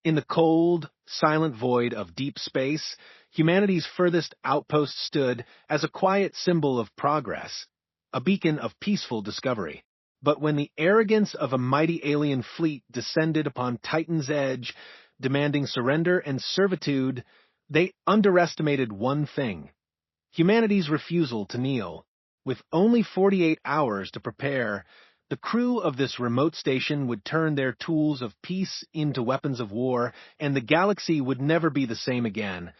In the cold, silent void of deep space, humanity's furthest outpost stood as a quiet symbol of progress, a beacon of peaceful discovery. But when the arrogance of a mighty alien fleet descended upon Titan's edge, demanding surrender and servitude, they underestimated one thing: humanity's refusal to kneel. With only 48 hours to prepare, the crew of this remote station would turn their tools of peace into weapons of war, and the galaxy would never be the same again.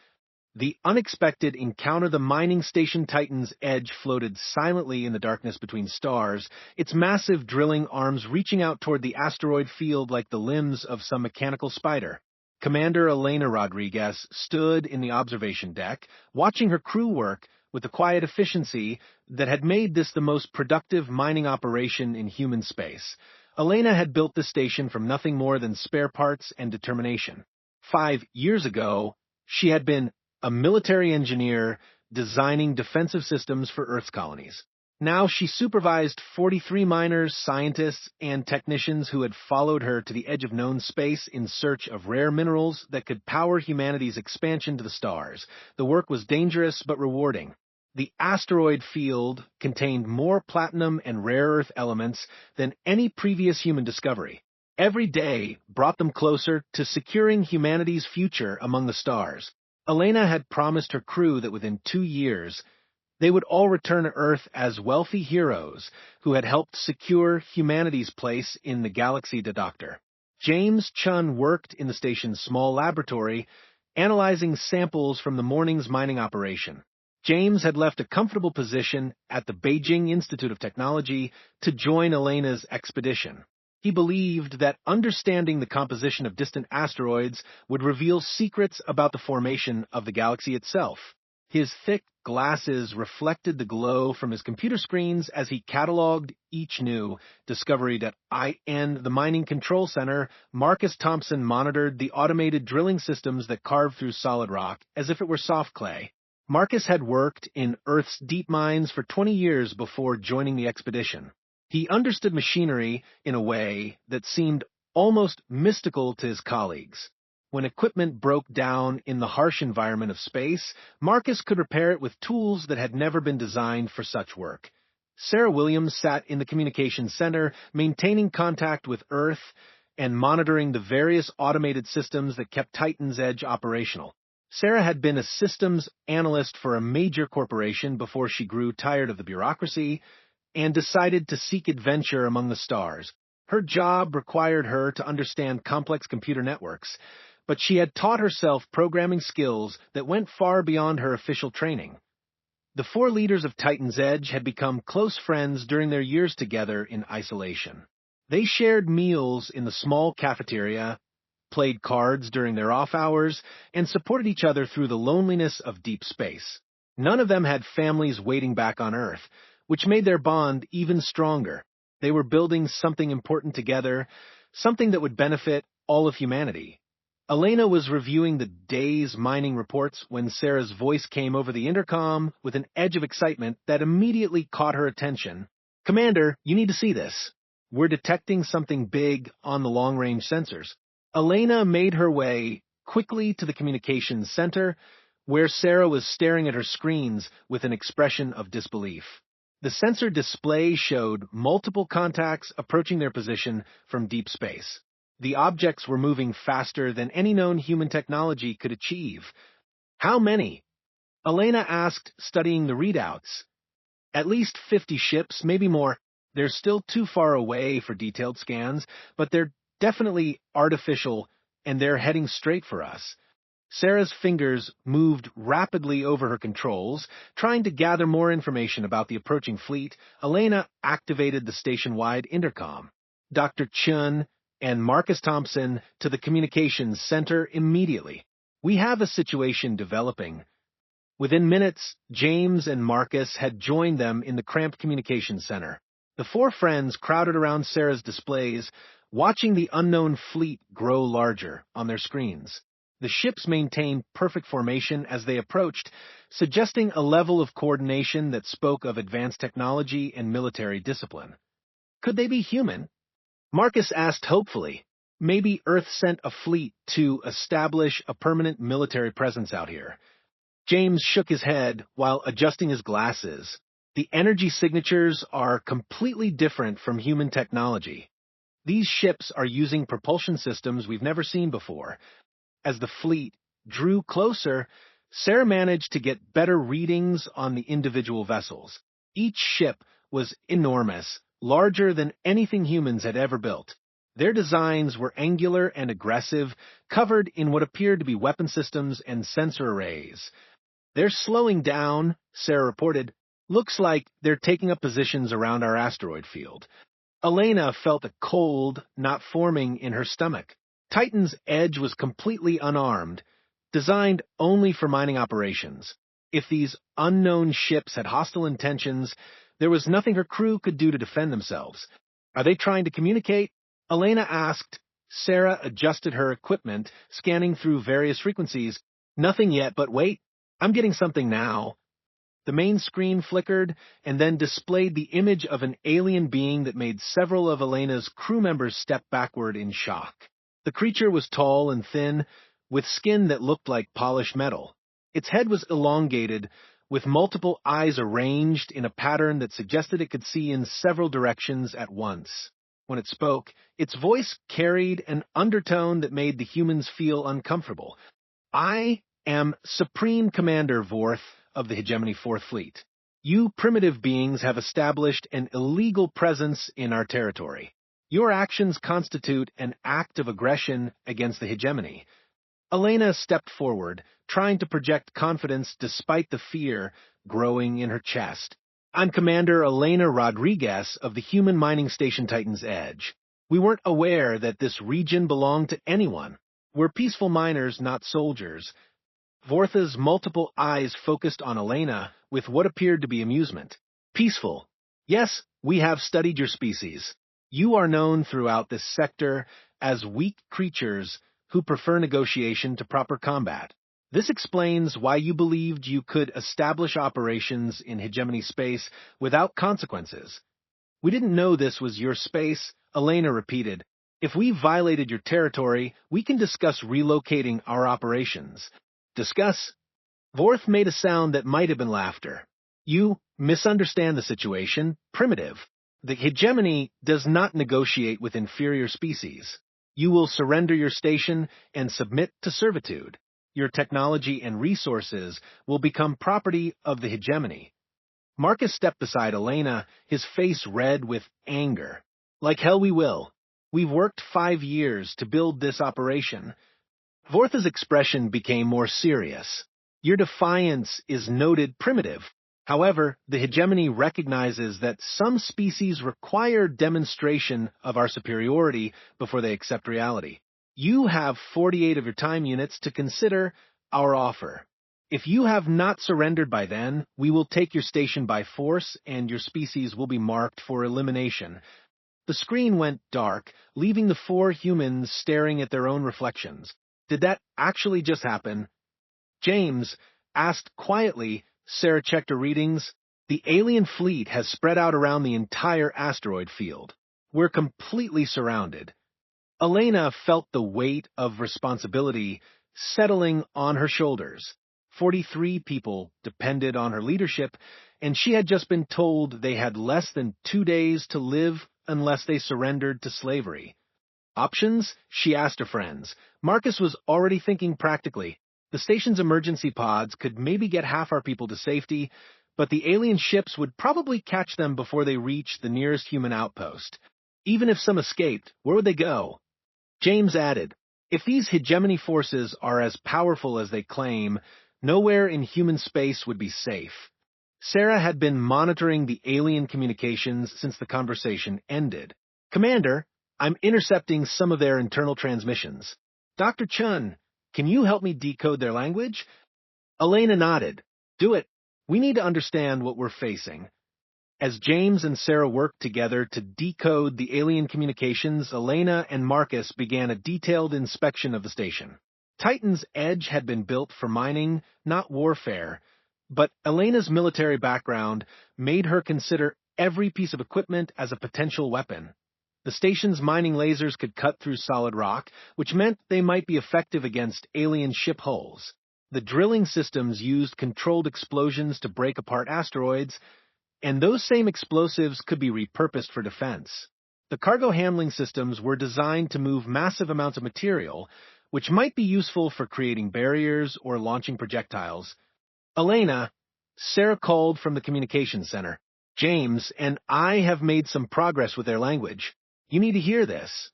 The unexpected encounter. The mining station Titan's edge floated silently in the darkness between stars, its massive drilling arms reaching out toward the asteroid field like the limbs of some mechanical spider. Commander Elena Rodriguez stood in the observation deck, watching her crew work with the quiet efficiency that had made this the most productive mining operation in human space. Elena had built the station from nothing more than spare parts and determination. 5 years ago, she had been a military engineer designing defensive systems for Earth's colonies. Now she supervised 43 miners, scientists, and technicians who had followed her to the edge of known space in search of rare minerals that could power humanity's expansion to the stars. The work was dangerous but rewarding. The asteroid field contained more platinum and rare earth elements than any previous human discovery. Every day brought them closer to securing humanity's future among the stars. Elena had promised her crew that within 2 years, they would all return to Earth as wealthy heroes who had helped secure humanity's place in the galaxy. Dr. James Chun worked in the station's small laboratory, analyzing samples from the morning's mining operation. James had left a comfortable position at the Beijing Institute of Technology to join Elena's expedition. He believed that understanding the composition of distant asteroids would reveal secrets about the formation of the galaxy itself. His thick glasses reflected the glow from his computer screens as he cataloged each new discovery. In the mining control center, Marcus Thompson monitored the automated drilling systems that carved through solid rock as if it were soft clay. Marcus had worked in Earth's deep mines for 20 years before joining the expedition. He understood machinery in a way that seemed almost mystical to his colleagues. When equipment broke down in the harsh environment of space, Marcus could repair it with tools that had never been designed for such work. Sarah Williams sat in the communications center, maintaining contact with Earth and monitoring the various automated systems that kept Titan's Edge operational. Sarah had been a systems analyst for a major corporation before she grew tired of the bureaucracy and decided to seek adventure among the stars. Her job required her to understand complex computer networks, but she had taught herself programming skills that went far beyond her official training. The 4 leaders of Titan's Edge had become close friends during their years together in isolation. They shared meals in the small cafeteria, played cards during their off hours, and supported each other through the loneliness of deep space. None of them had families waiting back on Earth, which made their bond even stronger. They were building something important together, something that would benefit all of humanity. Elena was reviewing the day's mining reports when Sarah's voice came over the intercom with an edge of excitement that immediately caught her attention. "Commander, you need to see this. We're detecting something big on the long-range sensors." Elena made her way quickly to the communications center, where Sarah was staring at her screens with an expression of disbelief. The sensor display showed multiple contacts approaching their position from deep space. The objects were moving faster than any known human technology could achieve. "How many?" Elena asked, studying the readouts. "At least 50 ships, maybe more. They're still too far away for detailed scans, but they're definitely artificial, and they're heading straight for us." Sarah's fingers moved rapidly over her controls, trying to gather more information about the approaching fleet. Elena activated the station-wide intercom. "Dr. Chun and Marcus Thompson to the communications center immediately. We have a situation developing." Within minutes, James and Marcus had joined them in the cramped communications center. The 4 friends crowded around Sarah's displays, watching the unknown fleet grow larger on their screens. The ships maintained perfect formation as they approached, suggesting a level of coordination that spoke of advanced technology and military discipline. Could they be human? Marcus asked hopefully. Maybe Earth sent a fleet to establish a permanent military presence out here. James shook his head while adjusting his glasses. The energy signatures are completely different from human technology. These ships are using propulsion systems we've never seen before. As the fleet drew closer, Sarah managed to get better readings on the individual vessels. Each ship was enormous, larger than anything humans had ever built. Their designs were angular and aggressive, covered in what appeared to be weapon systems and sensor arrays. "They're slowing down," Sarah reported. "Looks like they're taking up positions around our asteroid field." Elena felt a cold not forming in her stomach. Titan's Edge was completely unarmed, designed only for mining operations. If these unknown ships had hostile intentions, there was nothing her crew could do to defend themselves. "Are they trying to communicate?" Elena asked. Sarah adjusted her equipment, scanning through various frequencies. "Nothing yet, but wait, I'm getting something now." The main screen flickered and then displayed the image of an alien being that made several of Elena's crew members step backward in shock. The creature was tall and thin, with skin that looked like polished metal. Its head was elongated, with multiple eyes arranged in a pattern that suggested it could see in several directions at once. When it spoke, its voice carried an undertone that made the humans feel uncomfortable. "I am Supreme Commander Vorth of the Hegemony Fourth Fleet. You primitive beings have established an illegal presence in our territory. Your actions constitute an act of aggression against the Hegemony." Elena stepped forward, trying to project confidence despite the fear growing in her chest. "I'm Commander Elena Rodriguez of the human mining station Titan's Edge. We weren't aware that this region belonged to anyone. We're peaceful miners, not soldiers." Vortha's multiple eyes focused on Elena with what appeared to be amusement. "Peaceful. Yes, we have studied your species. You are known throughout this sector as weak creatures who prefer negotiation to proper combat. This explains why you believed you could establish operations in Hegemony space without consequences." "We didn't know this was your space," Elena repeated. "If we violated your territory, we can discuss relocating our operations." "Discuss?" Vorth made a sound that might have been laughter. "You misunderstand the situation. Primitive. The Hegemony does not negotiate with inferior species. You will surrender your station and submit to servitude. Your technology and resources will become property of the Hegemony." Marcus stepped beside Elena, his face red with anger. "Like hell we will. We've worked 5 years to build this operation." Vortha's expression became more serious. "Your defiance is noted primitive. However, the Hegemony recognizes that some species require demonstration of our superiority before they accept reality. You have 48 of your time units to consider our offer. If you have not surrendered by then, we will take your station by force and your species will be marked for elimination." The screen went dark, leaving the 4 humans staring at their own reflections. Did that actually just happen? James asked quietly. Sarah checked her readings. "The alien fleet has spread out around the entire asteroid field. We're completely surrounded." Elena felt the weight of responsibility settling on her shoulders. 43 people depended on her leadership, and she had just been told they had less than 2 days to live unless they surrendered to slavery. "Options?" she asked her friends. Marcus was already thinking practically. The station's emergency pods could maybe get half our people to safety, but the alien ships would probably catch them before they reached the nearest human outpost. Even if some escaped, where would they go? James added, "If these hegemony forces are as powerful as they claim, nowhere in human space would be safe." Sarah had been monitoring the alien communications since the conversation ended. "Commander, I'm intercepting some of their internal transmissions. Dr. Chun, can you help me decode their language?" Elena nodded. "Do it. We need to understand what we're facing." As James and Sarah worked together to decode the alien communications, Elena and Marcus began a detailed inspection of the station. Titan's Edge had been built for mining, not warfare, but Elena's military background made her consider every piece of equipment as a potential weapon. The station's mining lasers could cut through solid rock, which meant they might be effective against alien ship hulls. The drilling systems used controlled explosions to break apart asteroids, and those same explosives could be repurposed for defense. The cargo handling systems were designed to move massive amounts of material, which might be useful for creating barriers or launching projectiles. Elena, Sarah called from the communications center. James and I have made some progress with their language. You need to hear this.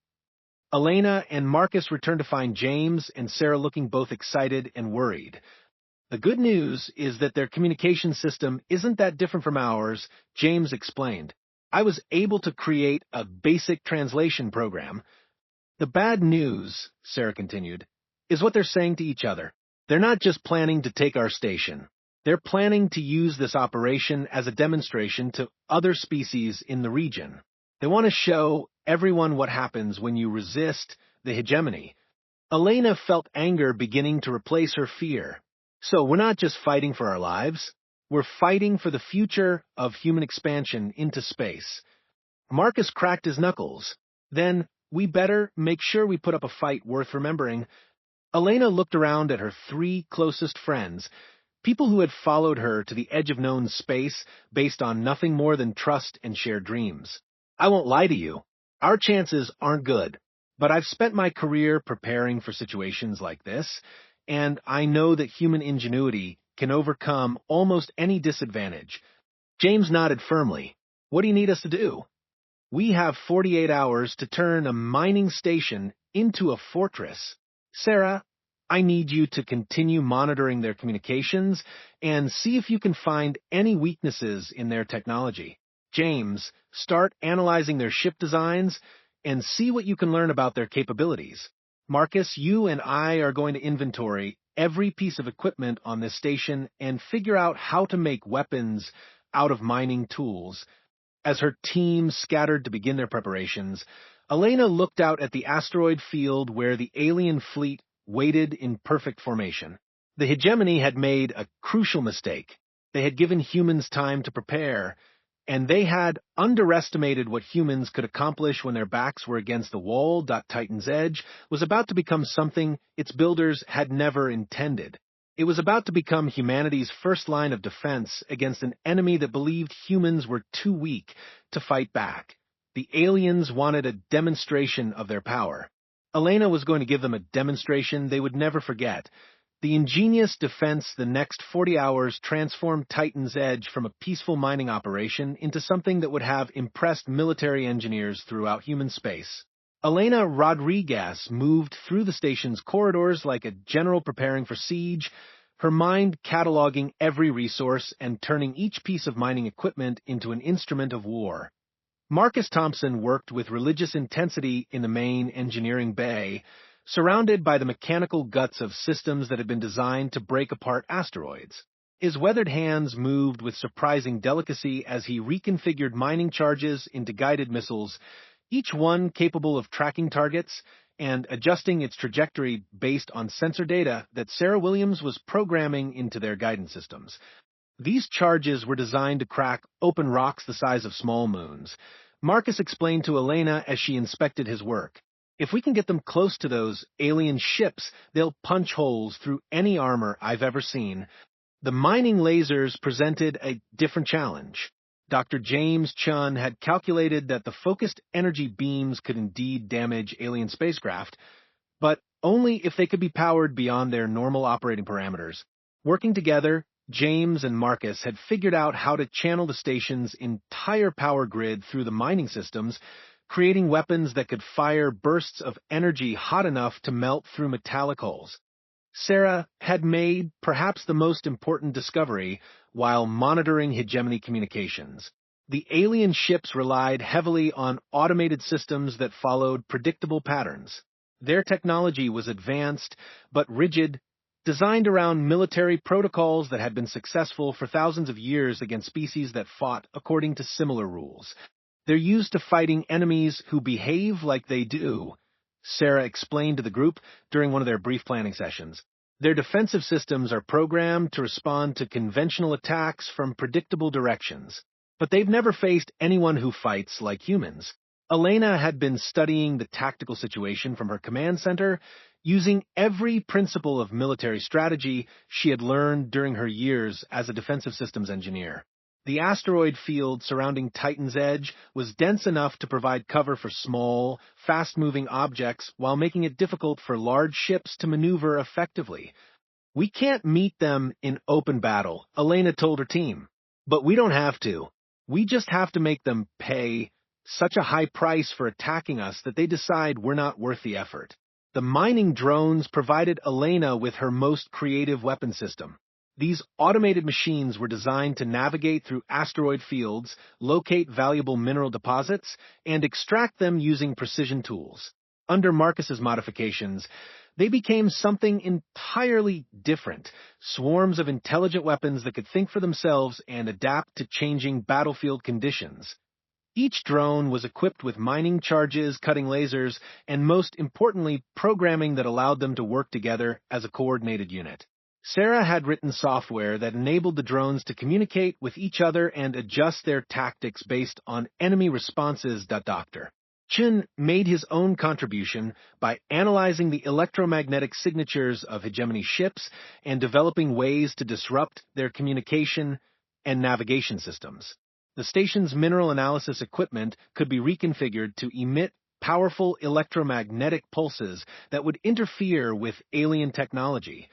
Elena and Marcus returned to find James and Sarah looking both excited and worried. The good news is that their communication system isn't that different from ours, James explained. I was able to create a basic translation program. The bad news, Sarah continued, is what they're saying to each other. They're not just planning to take our station. They're planning to use this operation as a demonstration to other species in the region. They want to show everyone what happens when you resist the hegemony. Elena felt anger beginning to replace her fear. So we're not just fighting for our lives, we're fighting for the future of human expansion into space. Marcus cracked his knuckles. Then we better make sure we put up a fight worth remembering. Elena looked around at her 3 closest friends, people who had followed her to the edge of known space based on nothing more than trust and shared dreams. I won't lie to you, our chances aren't good, but I've spent my career preparing for situations like this, and I know that human ingenuity can overcome almost any disadvantage. James nodded firmly. What do you need us to do? We have 48 hours to turn a mining station into a fortress. Sarah, I need you to continue monitoring their communications and see if you can find any weaknesses in their technology. James, start analyzing their ship designs and see what you can learn about their capabilities. Marcus, you and I are going to inventory every piece of equipment on this station and figure out how to make weapons out of mining tools. As her team scattered to begin their preparations, Elena looked out at the asteroid field where the alien fleet waited in perfect formation. The hegemony had made a crucial mistake. They had given humans time to prepare, and they had underestimated what humans could accomplish when their backs were against the wall. Titan's Edge was about to become something its builders had never intended. It was about to become humanity's first line of defense against an enemy that believed humans were too weak to fight back. The aliens wanted a demonstration of their power. Elena was going to give them a demonstration they would never forget. The ingenious defense the next 40 hours transformed Titan's Edge from a peaceful mining operation into something that would have impressed military engineers throughout human space. Elena Rodriguez moved through the station's corridors like a general preparing for siege, her mind cataloging every resource and turning each piece of mining equipment into an instrument of war. Marcus Thompson worked with religious intensity in the main engineering bay, surrounded by the mechanical guts of systems that had been designed to break apart asteroids. His weathered hands moved with surprising delicacy as he reconfigured mining charges into guided missiles, each one capable of tracking targets and adjusting its trajectory based on sensor data that Sarah Williams was programming into their guidance systems. These charges were designed to crack open rocks the size of small moons. Marcus explained to Elena as she inspected his work. If we can get them close to those alien ships, they'll punch holes through any armor I've ever seen. The mining lasers presented a different challenge. Dr. James Chun had calculated that the focused energy beams could indeed damage alien spacecraft, but only if they could be powered beyond their normal operating parameters. Working together, James and Marcus had figured out how to channel the station's entire power grid through the mining systems, creating weapons that could fire bursts of energy hot enough to melt through metallic hulls. Sarah had made perhaps the most important discovery while monitoring hegemony communications. The alien ships relied heavily on automated systems that followed predictable patterns. Their technology was advanced but rigid, designed around military protocols that had been successful for thousands of years against species that fought according to similar rules. They're used to fighting enemies who behave like they do, Sarah explained to the group during one of their brief planning sessions. Their defensive systems are programmed to respond to conventional attacks from predictable directions, but they've never faced anyone who fights like humans. Elena had been studying the tactical situation from her command center, using every principle of military strategy she had learned during her years as a defensive systems engineer. The asteroid field surrounding Titan's Edge was dense enough to provide cover for small, fast-moving objects while making it difficult for large ships to maneuver effectively. "We can't meet them in open battle," Elena told her team. "But we don't have to. We just have to make them pay such a high price for attacking us that they decide we're not worth the effort." The mining drones provided Elena with her most creative weapon system. These automated machines were designed to navigate through asteroid fields, locate valuable mineral deposits, and extract them using precision tools. Under Marcus's modifications, they became something entirely different, swarms of intelligent weapons that could think for themselves and adapt to changing battlefield conditions. Each drone was equipped with mining charges, cutting lasers, and most importantly, programming that allowed them to work together as a coordinated unit. Sarah had written software that enabled the drones to communicate with each other and adjust their tactics based on enemy responses. Dr. Chin made his own contribution by analyzing the electromagnetic signatures of hegemony ships and developing ways to disrupt their communication and navigation systems. The station's mineral analysis equipment could be reconfigured to emit powerful electromagnetic pulses that would interfere with alien technology.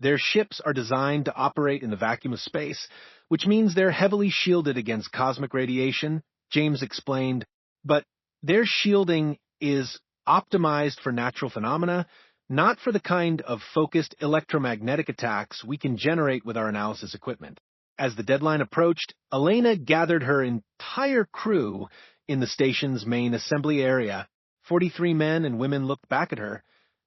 Their ships are designed to operate in the vacuum of space, which means they're heavily shielded against cosmic radiation, James explained, but their shielding is optimized for natural phenomena, not for the kind of focused electromagnetic attacks we can generate with our analysis equipment. As the deadline approached, Elena gathered her entire crew in the station's main assembly area. 43 men and women looked back at her,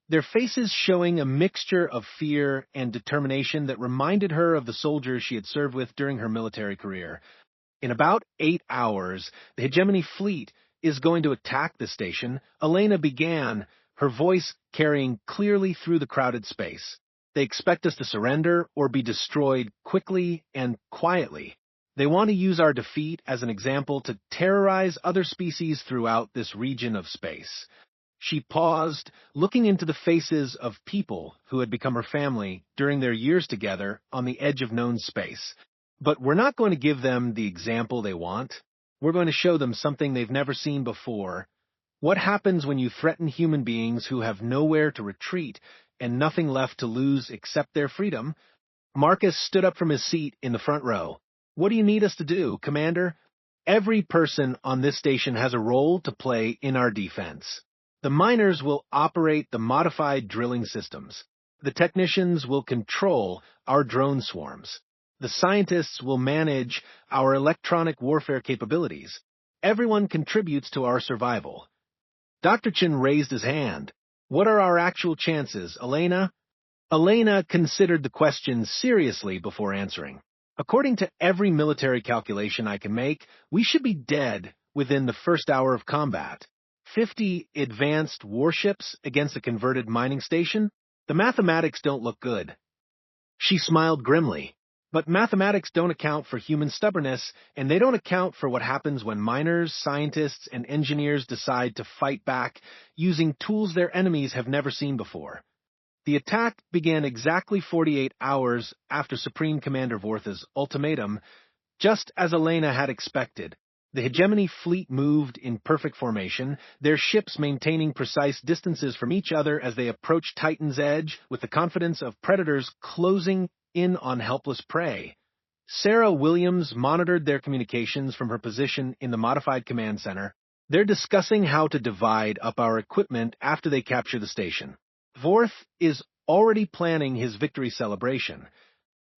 their faces showing a mixture of fear and determination that reminded her of the soldiers she had served with during her military career. In about 8 hours, the hegemony fleet is going to attack the station, Elena began, her voice carrying clearly through the crowded space. They expect us to surrender or be destroyed quickly and quietly. They want to use our defeat as an example to terrorize other species throughout this region of space. She paused, looking into the faces of people who had become her family during their years together on the edge of known space. But we're not going to give them the example they want. We're going to show them something they've never seen before. What happens when you threaten human beings who have nowhere to retreat and nothing left to lose except their freedom? Marcus stood up from his seat in the front row. "What do you need us to do, Commander?" "Every person on this station has a role to play in our defense. The miners will operate the modified drilling systems. The technicians will control our drone swarms. The scientists will manage our electronic warfare capabilities. Everyone contributes to our survival." Dr. Chin raised his hand. "What are our actual chances, Elena?" Elena considered the question seriously before answering. "According to every military calculation I can make, we should be dead within the first hour of combat. 50 advanced warships against a converted mining station? The mathematics don't look good." She smiled grimly. But mathematics don't account for human stubbornness, and they don't account for what happens when miners, scientists, and engineers decide to fight back using tools their enemies have never seen before. The attack began exactly 48 hours after Supreme Commander Vortha's ultimatum, just as Elena had expected. The hegemony fleet moved in perfect formation, their ships maintaining precise distances from each other as they approached Titan's Edge with the confidence of predators closing in on helpless prey. Sarah Williams monitored their communications from her position in the modified command center. They're discussing how to divide up our equipment after they capture the station. Vorth is already planning his victory celebration.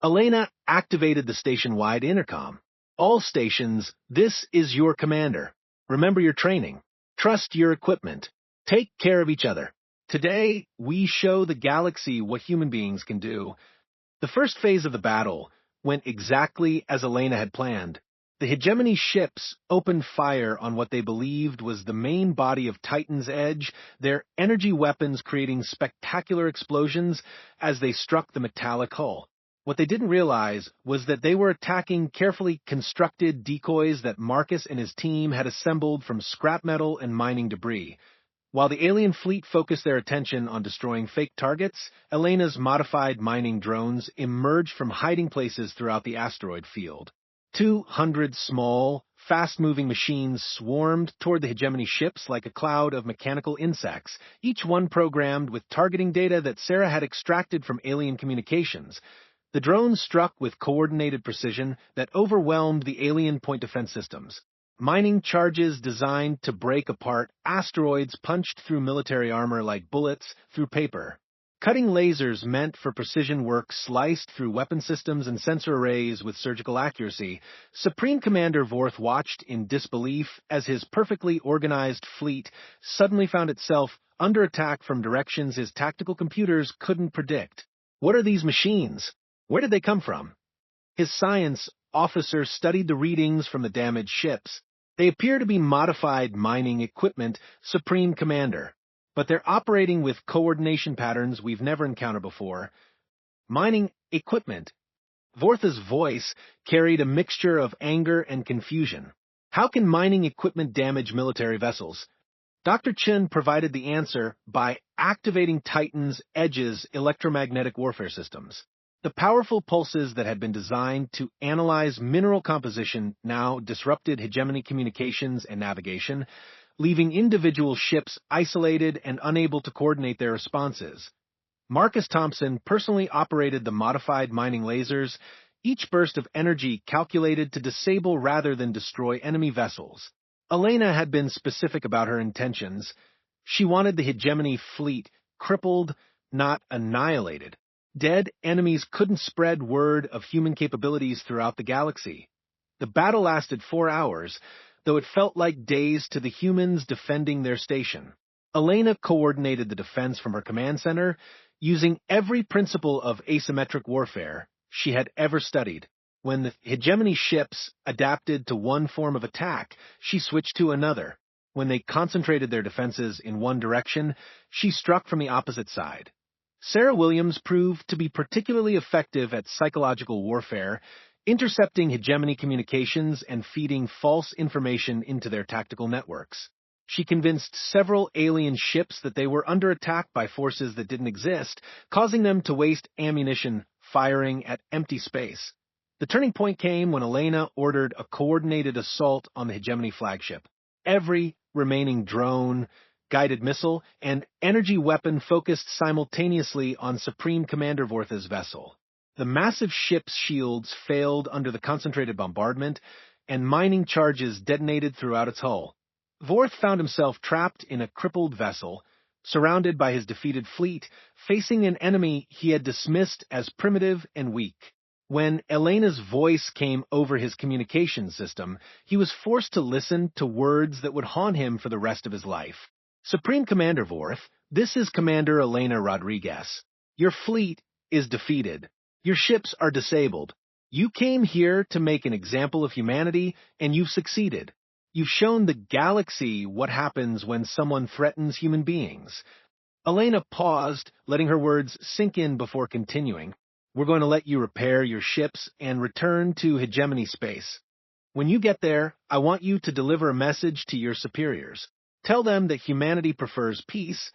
Elena activated the station-wide intercom. "All stations, this is your commander. Remember your training. Trust your equipment. Take care of each other. Today, we show the galaxy what human beings can do." The first phase of the battle went exactly as Elena had planned. The hegemony ships opened fire on what they believed was the main body of Titan's Edge, their energy weapons creating spectacular explosions as they struck the metallic hull. What they didn't realize was that they were attacking carefully constructed decoys that Marcus and his team had assembled from scrap metal and mining debris. While the alien fleet focused their attention on destroying fake targets, Elena's modified mining drones emerged from hiding places throughout the asteroid field. 200 small, fast-moving machines swarmed toward the hegemony ships like a cloud of mechanical insects, each one programmed with targeting data that Sarah had extracted from alien communications. The drones struck with coordinated precision that overwhelmed the alien point defense systems. Mining charges designed to break apart asteroids punched through military armor like bullets through paper. Cutting lasers meant for precision work sliced through weapon systems and sensor arrays with surgical accuracy. Supreme Commander Vorth watched in disbelief as his perfectly organized fleet suddenly found itself under attack from directions his tactical computers couldn't predict. What are these machines? Where did they come from? His science officer studied the readings from the damaged ships. They appear to be modified mining equipment, Supreme Commander, but they're operating with coordination patterns we've never encountered before. Mining equipment. Vorth's voice carried a mixture of anger and confusion. How can mining equipment damage military vessels? Dr. Chen provided the answer by activating Titan's Edge's electromagnetic warfare systems. The powerful pulses that had been designed to analyze mineral composition now disrupted hegemony communications and navigation, leaving individual ships isolated and unable to coordinate their responses. Marcus Thompson personally operated the modified mining lasers, each burst of energy calculated to disable rather than destroy enemy vessels. Elena had been specific about her intentions. She wanted the hegemony fleet crippled, not annihilated. Dead enemies couldn't spread word of human capabilities throughout the galaxy. The battle lasted 4 hours, though it felt like days to the humans defending their station. Elena coordinated the defense from her command center, using every principle of asymmetric warfare she had ever studied. When the hegemony ships adapted to one form of attack, she switched to another. When they concentrated their defenses in one direction, she struck from the opposite side. Sarah Williams proved to be particularly effective at psychological warfare, intercepting hegemony communications and feeding false information into their tactical networks. She convinced several alien ships that they were under attack by forces that didn't exist, causing them to waste ammunition firing at empty space. The turning point came when Elena ordered a coordinated assault on the hegemony flagship. Every remaining drone, guided missile, and energy weapon focused simultaneously on Supreme Commander Vorth's vessel. The massive ship's shields failed under the concentrated bombardment, and mining charges detonated throughout its hull. Vorth found himself trapped in a crippled vessel, surrounded by his defeated fleet, facing an enemy he had dismissed as primitive and weak. When Elena's voice came over his communication system, he was forced to listen to words that would haunt him for the rest of his life. Supreme Commander Vorth, this is Commander Elena Rodriguez. Your fleet is defeated. Your ships are disabled. You came here to make an example of humanity, and you've succeeded. You've shown the galaxy what happens when someone threatens human beings. Elena paused, letting her words sink in before continuing. We're going to let you repair your ships and return to hegemony space. When you get there, I want you to deliver a message to your superiors. Tell them that humanity prefers peace,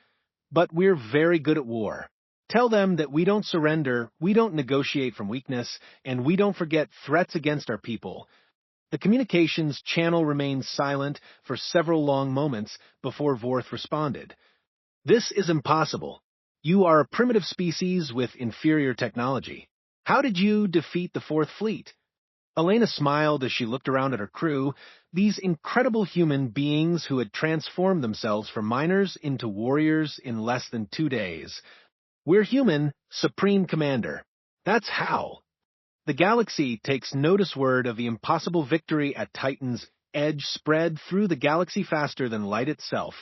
but we're very good at war. Tell them that we don't surrender, we don't negotiate from weakness, and we don't forget threats against our people. The communications channel remained silent for several long moments before Vorth responded. This is impossible. You are a primitive species with inferior technology. How did you defeat the Fourth Fleet? Elena smiled as she looked around at her crew, these incredible human beings who had transformed themselves from miners into warriors in less than 2 days. We're human, Supreme Commander. That's how. The galaxy takes notice word of the impossible victory at Titan's Edge spread through the galaxy faster than light itself,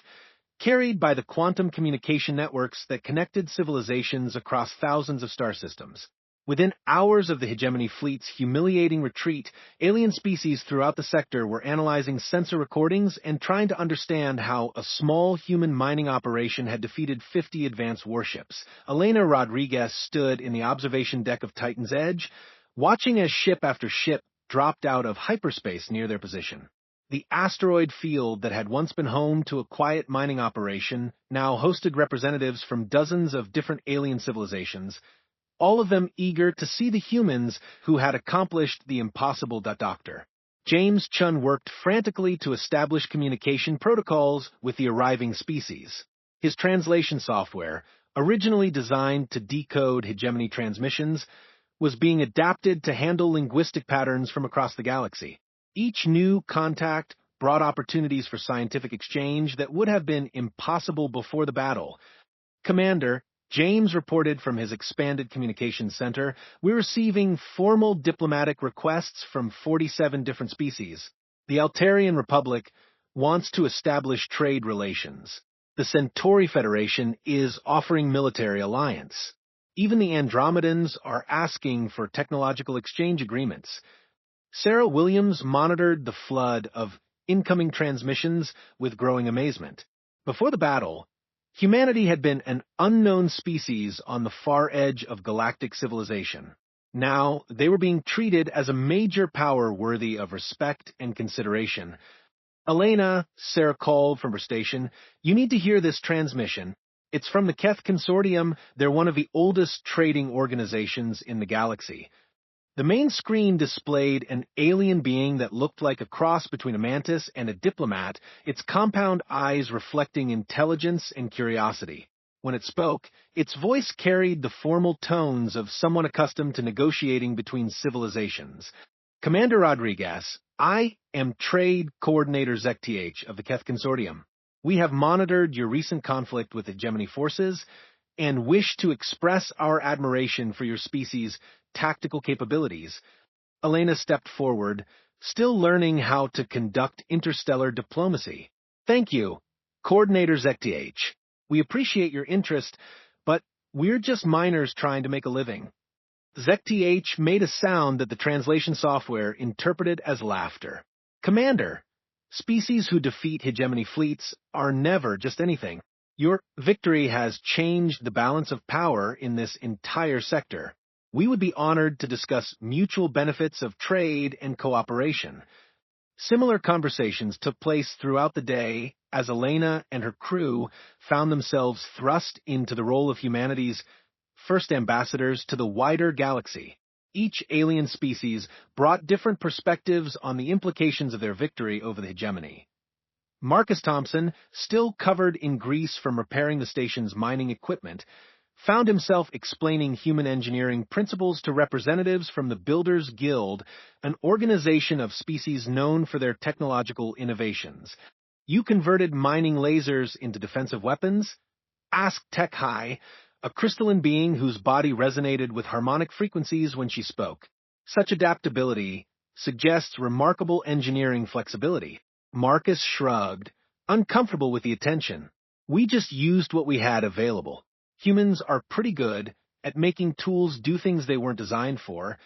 carried by the quantum communication networks that connected civilizations across thousands of star systems. Within hours of the hegemony fleet's humiliating retreat, alien species throughout the sector were analyzing sensor recordings and trying to understand how a small human mining operation had defeated 50 advanced warships. Elena Rodriguez stood in the observation deck of Titan's Edge, watching as ship after ship dropped out of hyperspace near their position. The asteroid field that had once been home to a quiet mining operation now hosted representatives from dozens of different alien civilizations, all of them eager to see the humans who had accomplished the impossible. Dr. James Chun worked frantically to establish communication protocols with the arriving species. His translation software, originally designed to decode hegemony transmissions, was being adapted to handle linguistic patterns from across the galaxy. Each new contact brought opportunities for scientific exchange that would have been impossible before the battle. Commander, James reported from his expanded communications center, "We're receiving formal diplomatic requests from 47 different species. The Altarian Republic wants to establish trade relations. The Centauri Federation is offering military alliance. Even the Andromedans are asking for technological exchange agreements." Sarah Williams monitored the flood of incoming transmissions with growing amazement. Before the battle, humanity had been an unknown species on the far edge of galactic civilization. Now, they were being treated as a major power worthy of respect and consideration. "Elena," Sarah called from her station, "you need to hear this transmission. It's from the Keth Consortium. They're one of the oldest trading organizations in the galaxy." The main screen displayed an alien being that looked like a cross between a mantis and a diplomat, its compound eyes reflecting intelligence and curiosity. When it spoke, its voice carried the formal tones of someone accustomed to negotiating between civilizations. "Commander Rodriguez, I am Trade Coordinator ZTH of the Keth Consortium. We have monitored your recent conflict with hegemony forces and wish to express our admiration for your species' tactical capabilities." Elena stepped forward, still learning how to conduct interstellar diplomacy. "Thank you, Coordinator ZTH. We appreciate your interest, but we're just miners trying to make a living." ZTH made a sound that the translation software interpreted as laughter. "Commander, species who defeat hegemony fleets are never just anything. Your victory has changed the balance of power in this entire sector. We would be honored to discuss mutual benefits of trade and cooperation." Similar conversations took place throughout the day as Elena and her crew found themselves thrust into the role of humanity's first ambassadors to the wider galaxy. Each alien species brought different perspectives on the implications of their victory over the hegemony. Marcus Thompson, still covered in grease from repairing the station's mining equipment, found himself explaining human engineering principles to representatives from the Builders Guild, an organization of species known for their technological innovations. "You converted mining lasers into defensive weapons?" asked Tech High, a crystalline being whose body resonated with harmonic frequencies when she spoke. "Such adaptability suggests remarkable engineering flexibility." Marcus shrugged, uncomfortable with the attention. "We just used what we had available. Humans are pretty good at making tools do things they weren't designed for.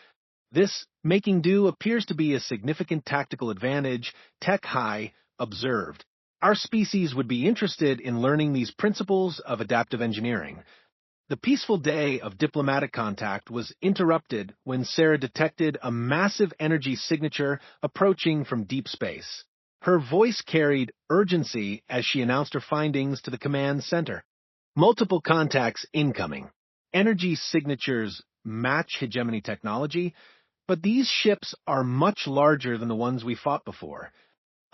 This making do appears to be a significant tactical advantage," Tech High observed. "Our species would be interested in learning these principles of adaptive engineering." The peaceful day of diplomatic contact was interrupted when Sarah detected a massive energy signature approaching from deep space. Her voice carried urgency as she announced her findings to the command center. "Multiple contacts incoming. Energy signatures match hegemony technology, but these ships are much larger than the ones we fought before."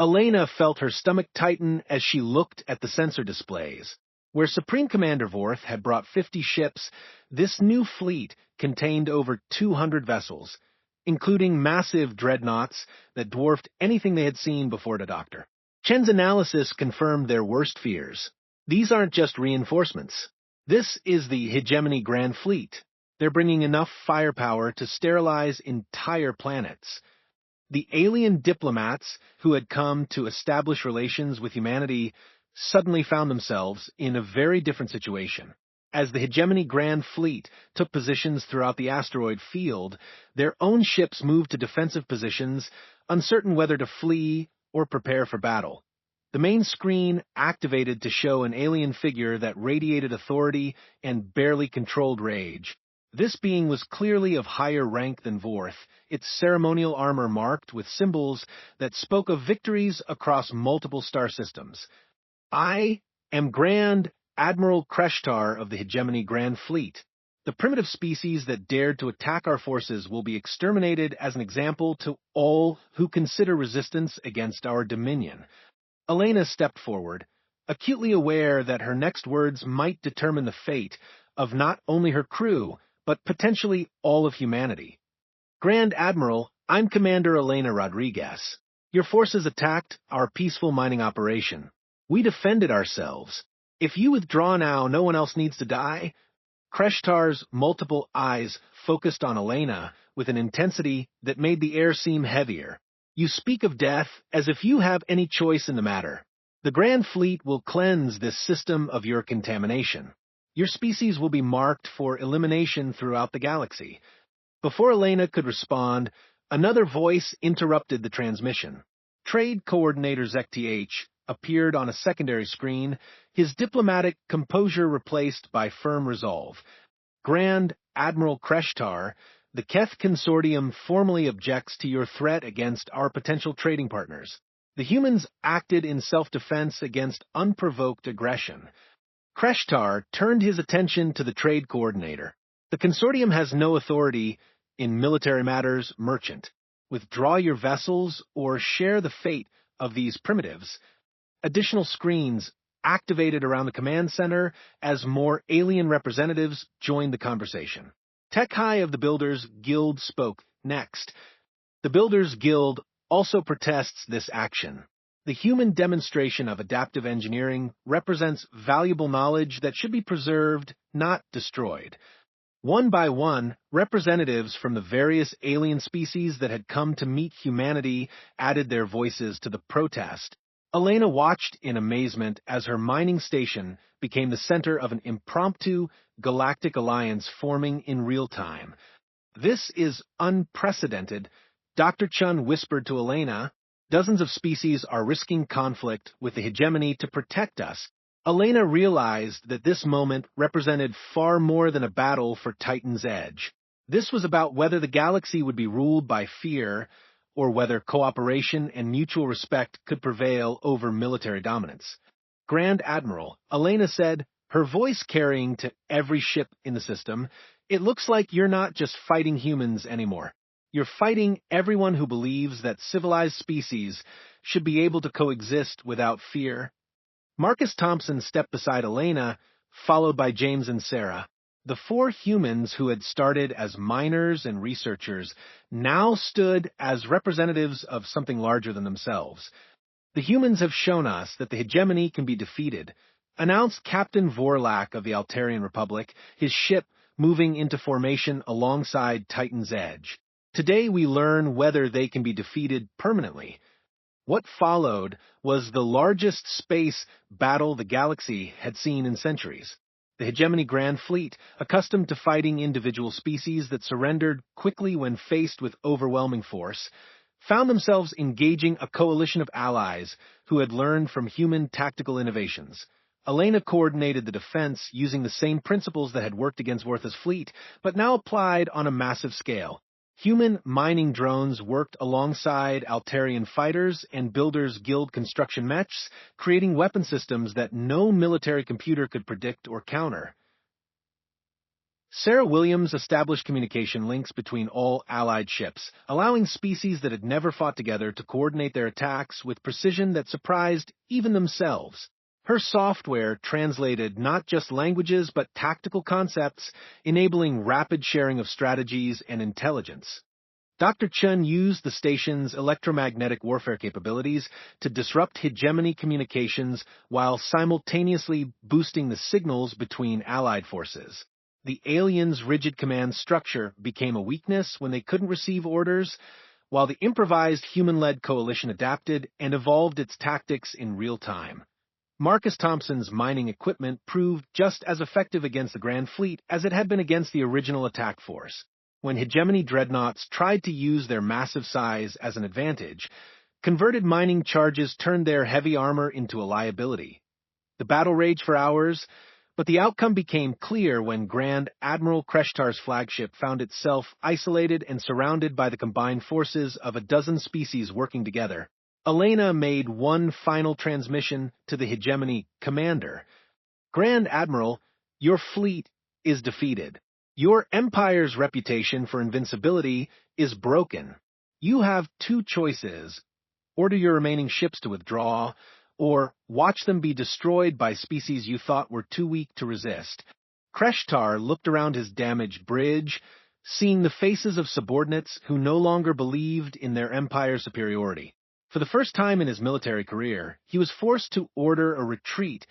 Elena felt her stomach tighten as she looked at the sensor displays. Where Supreme Commander Vorth had brought 50 ships, this new fleet contained over 200 vessels, including massive dreadnoughts that dwarfed anything they had seen before. The Doctor Chen's analysis confirmed their worst fears. "These aren't just reinforcements. This is the Hegemony Grand Fleet. They're bringing enough firepower to sterilize entire planets." The alien diplomats who had come to establish relations with humanity suddenly found themselves in a very different situation. As the Hegemony Grand Fleet took positions throughout the asteroid field, their own ships moved to defensive positions, uncertain whether to flee or prepare for battle. The main screen activated to show an alien figure that radiated authority and barely controlled rage. This being was clearly of higher rank than Vorth, its ceremonial armor marked with symbols that spoke of victories across multiple star systems. I am Grand Admiral Kreshtar of the Hegemony Grand Fleet. The primitive species that dared to attack our forces will be exterminated as an example to all who consider resistance against our dominion. Elena stepped forward, acutely aware that her next words might determine the fate of not only her crew, but potentially all of humanity. Grand Admiral, I'm Commander Elena Rodriguez. Your forces attacked our peaceful mining operation. We defended ourselves. If you withdraw now, no one else needs to die. Kreshtar's multiple eyes focused on Elena with an intensity that made the air seem heavier. You speak of death as if you have any choice in the matter. The Grand Fleet will cleanse this system of your contamination. Your species will be marked for elimination throughout the galaxy. Before Elena could respond, another voice interrupted the transmission. Trade Coordinator ZTH appeared on a secondary screen, his diplomatic composure replaced by firm resolve. Grand Admiral Kreshtar, the Keth Consortium formally objects to your threat against our potential trading partners. The humans acted in self-defense against unprovoked aggression. Kreshtar turned his attention to the Trade Coordinator. The Consortium has no authority in military matters, merchant. Withdraw your vessels or share the fate of these primitives. Additional screens activated around the command center as more alien representatives joined the conversation. Tech High of the Builders Guild spoke next. The Builders Guild also protests this action. The human demonstration of adaptive engineering represents valuable knowledge that should be preserved, not destroyed. One by one, representatives from the various alien species that had come to meet humanity added their voices to the protest. Elena watched in amazement as her mining station became the center of an impromptu galactic alliance forming in real time. This is unprecedented, Dr. Chun whispered to Elena. Dozens of species are risking conflict with the hegemony to protect us. Elena realized that this moment represented far more than a battle for Titan's Edge. This was about whether the galaxy would be ruled by fear, or whether cooperation and mutual respect could prevail over military dominance. Grand Admiral, Elena said, her voice carrying to every ship in the system, it looks like you're not just fighting humans anymore. You're fighting everyone who believes that civilized species should be able to coexist without fear. Marcus Thompson stepped beside Elena, followed by James and Sarah. The four humans who had started as miners and researchers now stood as representatives of something larger than themselves. The humans have shown us that the hegemony can be defeated, announced Captain Vorlak of the Altarian Republic, his ship moving into formation alongside Titan's Edge. Today we learn whether they can be defeated permanently. What followed was the largest space battle the galaxy had seen in centuries. The Hegemony Grand Fleet, accustomed to fighting individual species that surrendered quickly when faced with overwhelming force, found themselves engaging a coalition of allies who had learned from human tactical innovations. Elena coordinated the defense using the same principles that had worked against Vortha's fleet, but now applied on a massive scale. Human mining drones worked alongside Altarian fighters and Builders Guild construction mechs, creating weapon systems that no military computer could predict or counter. Sarah Williams established communication links between all allied ships, allowing species that had never fought together to coordinate their attacks with precision that surprised even themselves. Her software translated not just languages but tactical concepts, enabling rapid sharing of strategies and intelligence. Dr. Chun used the station's electromagnetic warfare capabilities to disrupt hegemony communications while simultaneously boosting the signals between allied forces. The aliens' rigid command structure became a weakness when they couldn't receive orders, while the improvised human-led coalition adapted and evolved its tactics in real time. Marcus Thompson's mining equipment proved just as effective against the Grand Fleet as it had been against the original attack force. When hegemony dreadnoughts tried to use their massive size as an advantage, converted mining charges turned their heavy armor into a liability. The battle raged for hours, but the outcome became clear when Grand Admiral Kreshtar's flagship found itself isolated and surrounded by the combined forces of a dozen species working together. Elena made one final transmission to the hegemony commander. Grand Admiral, your fleet is defeated. Your empire's reputation for invincibility is broken. You have two choices: order your remaining ships to withdraw, or watch them be destroyed by species you thought were too weak to resist. Kreshtar looked around his damaged bridge, seeing the faces of subordinates who no longer believed in their empire's superiority. For the first time in his military career, he was forced to order a retreat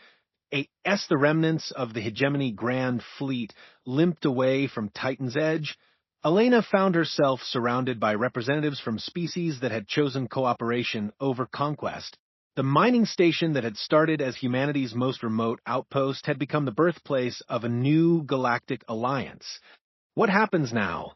as the remnants of the hegemony Grand Fleet limped away from Titan's Edge. Elena found herself surrounded by representatives from species that had chosen cooperation over conquest. The mining station that had started as humanity's most remote outpost had become the birthplace of a new galactic alliance. What happens now?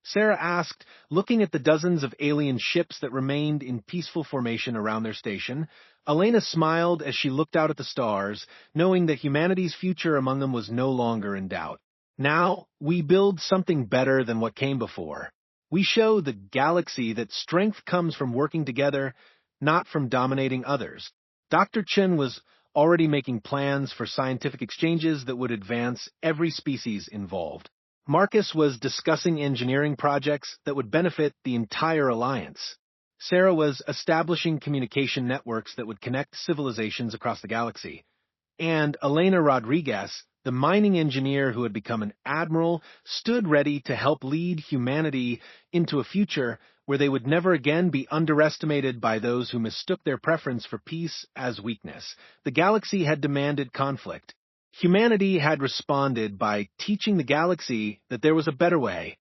Sarah asked, looking at the dozens of alien ships that remained in peaceful formation around their station. Elena smiled as she looked out at the stars, knowing that humanity's future among them was no longer in doubt. Now, we build something better than what came before. We show the galaxy that strength comes from working together, not from dominating others. Dr. Chen was already making plans for scientific exchanges that would advance every species involved. Marcus was discussing engineering projects that would benefit the entire alliance. Sarah was establishing communication networks that would connect civilizations across the galaxy. And Elena Rodriguez, the mining engineer who had become an admiral, stood ready to help lead humanity into a future where they would never again be underestimated by those who mistook their preference for peace as weakness. The galaxy had demanded conflict. Humanity had responded by teaching the galaxy that there was a better way.